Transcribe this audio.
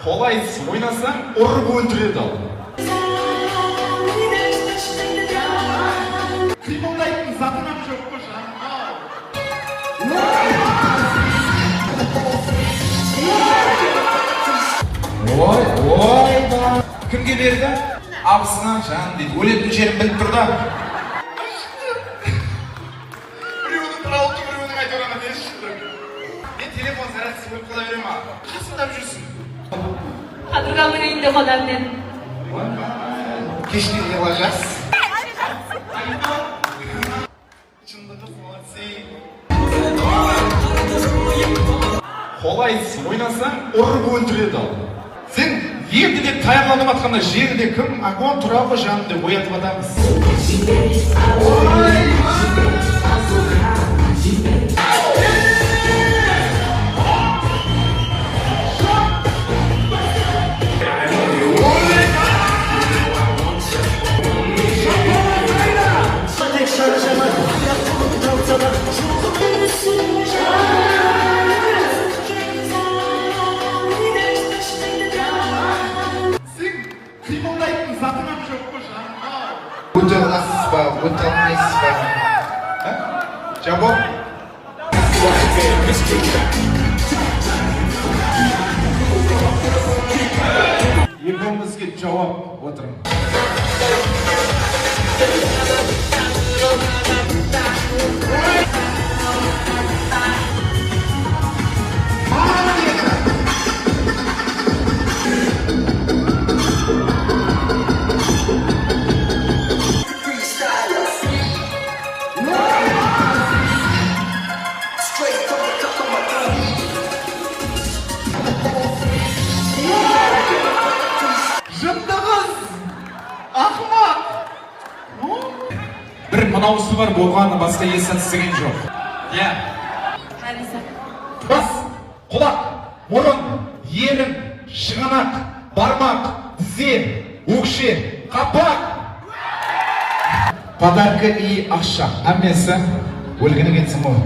Қолайсыз ойнасаң, ұрып өлтіреді ал. Қимылдайтын затынан жоқ қой жаным. Ой, кімге берді? Абысына жан дейді. Өлетін жерін біліп тұр да. Біреудің тұрауты, біреудің айтыраны дес шықты. Мен телефон зарядсыз өліп қала берем ма? Қасындап жүрсін. Қадырғамның үйінде қонаммен. Кешке ела жас. Шындығы молодцы. Қолайсыз ойнасаң, ұрып өлтіреді ал. Сен енді де таяқланып атқанда жерде кім агон тұрағы жанымды оятып атамыз. Қимылдайтын затынан жоқ қой жаным. Өте аласыз ба, өте алмайсыз ба? Жабок? Екеумізге жауап отырмын. Жындығыз! Ақымақ! Бір мынаусы бар болғаны басқа есі тістеген жоқ. Иә. Алиса. Бас, құлақ, мұрын, ерін, шығанақ, бармақ, тізе, өкше, қапақ. Подарка и ақша. Әмесі өлгіні кетсін ғой.